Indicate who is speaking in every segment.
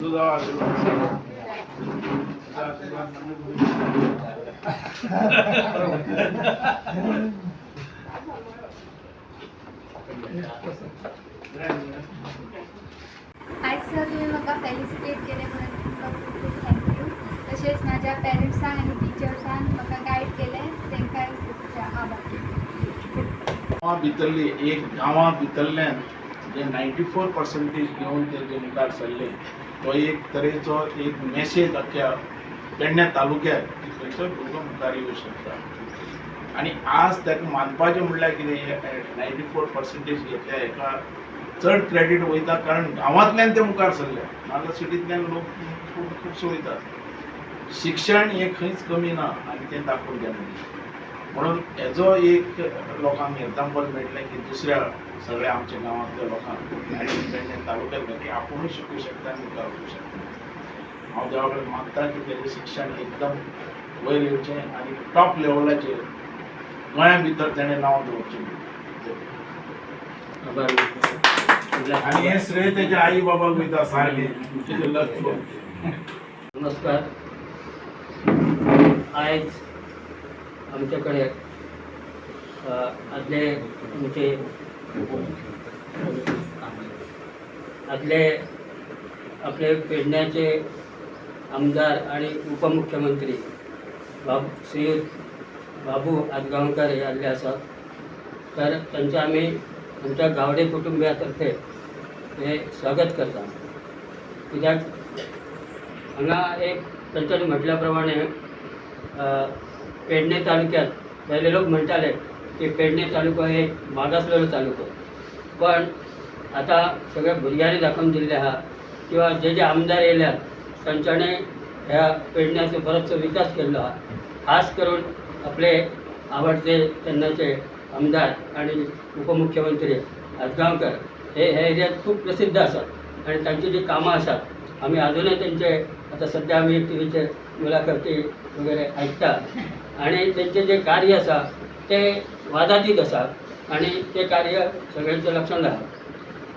Speaker 1: आज सर तुम्ही म्हाका फेलिसिटेट केले म्हणून खूप थँक्यू. तसेच माझ्या पेरेंट्सांक आणि टिचर्सांक म्हाका गायड केले तांकांय खूप आभार.
Speaker 2: गांवा भितरली एक गांवा भितरल्यान जे 94% घेवन ते मुखार सरले तो एक तरेचो एक मेसेज अख्ख्या पेडण्या तालुक्यात की खंयचोय भुरगो मुखार येवं शकता. आणि आज ताका मानपाचें म्हणल्यार कितें 94% घेतल्या हेका चड क्रेडीट वयता कारण गांवांतल्यान ते मुखार सरले नाजाल्यार सिटींतल्यान लोक खुबसो वयता. शिक्षण हे खंयच कमी ना आनी तें दाखोवन गेलें म्हणून हेजो एक लोकांक एग्जाम्पल मेळटलें की दुसऱ्या सगळ्या आमच्या गांवांतल्या लोकांक आनी पेडण्या तालुक्यांत की आपुणूय शिकूं शकता आनी मुखार वचूं शकता. हांव देवा कडेन मागता की तेजें शिक्षण एकदम वयर येवचें आनी टॉप लेवलाचेर गोंया भितर तेणें नांव दवरचें. आनी हें श्रेय तेज्या आई बाबाक वयता सारकें लक्ष.
Speaker 3: नमस्कार. आज आमच्याकडे आपले पेडण्याचे आमदार आणि उपमुख्यमंत्री श्रीयुत बाबू आदगांवकर हे आल्ले आसात. तर त्यांचे आम्ही आमच्या गावडे कुटुंबियातर्फे हे स्वागत करता. कित्याक हांगा एक तांच्यानी म्हटल्या प्रमाणे पेडणे तालुक्यात पहिले लोक म्हणटाले की पेडणे तालुको हे मागासलेलो तालुको, पण आता सगळ्या भुरग्यांनी दाखवून दिल्ले आहा किंवा जे आमदार येयल्यात तांच्यानी ह्या पेडण्याचो बरोचसो विकास केल्लो आहा. खास करून आपले आवडते तेन्नाचे आमदार आणि उपमुख्यमंत्री आदगांवकर हे एरियात खूप प्रसिद्ध आसात आणि तांची जी कामां आसात आमी अजूनय तेंचे आता सध्या आमी टीव्हीचेर मुलाखती वगैरे आयकता आणि तेंचे जे कार्य आसा ते वादातीत आसा आणि ते कार्य सगळ्यांच्या लक्षांत आहा.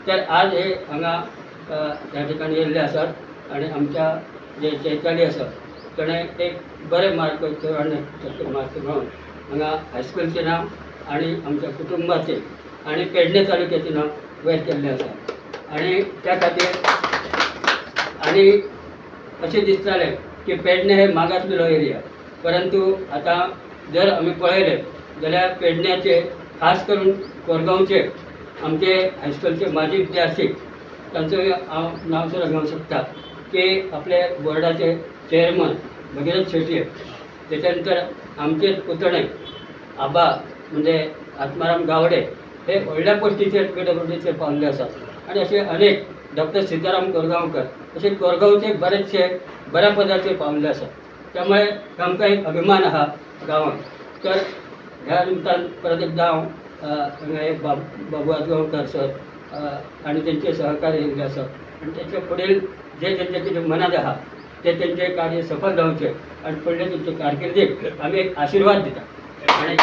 Speaker 3: तर आज हे हांगा ह्या ठिकाणी येयल्ले आसात आणि आमच्या जे चैताली आसा ताणें एक बरे मार्क 94% मार्क मेळोवन हांगा हायस्कूलचें नांव आणि आमच्या कुटुंबाचें आणि पेडणे तालुक्याचें नांव वयर केल्लें आसा. आणि त्या खातीर आणि अशें दिसतालें की पेडणे हे मागासलेलो एरिया, परंतु आता जर आमी पळयलें जाल्यार पेडण्याचे खास करून कोरगांवचे आमचे हायस्कूलचे माजी विद्यार्थी तांचो हांव नांव सुद्दां घेवंक शकता की आपले बोर्डाचे चेअरमन भगीरथ शेटये, तेच्या नंतर आमचे पुतणे आबा म्हणजे आत्माराम गावडे हे व्हडल्या पोस्टीचेर PWDचेर पावल्ले आसात आणि असे अनेक डॉक्टर सीताराम कोरगांवकर असे कोरगांवचे बरेचसे बऱ्या पदाचेर पावल्ले आसात. त्यामुळे आमकां एक अभिमान आहा गांवांत. तर ह्या निमतान परत एकदां हांव बाबू आदगांवकर सर आणि त्यांचे सहकारी येयल्ले आसात आणि तेचे फुडेल जे तेंचे कितें मनात आहा ते तेंचे कार्य सफल जावचें आणि फुडले तेंचे कारकिर्दीक आमी एक आशिर्वाद दिता. आणि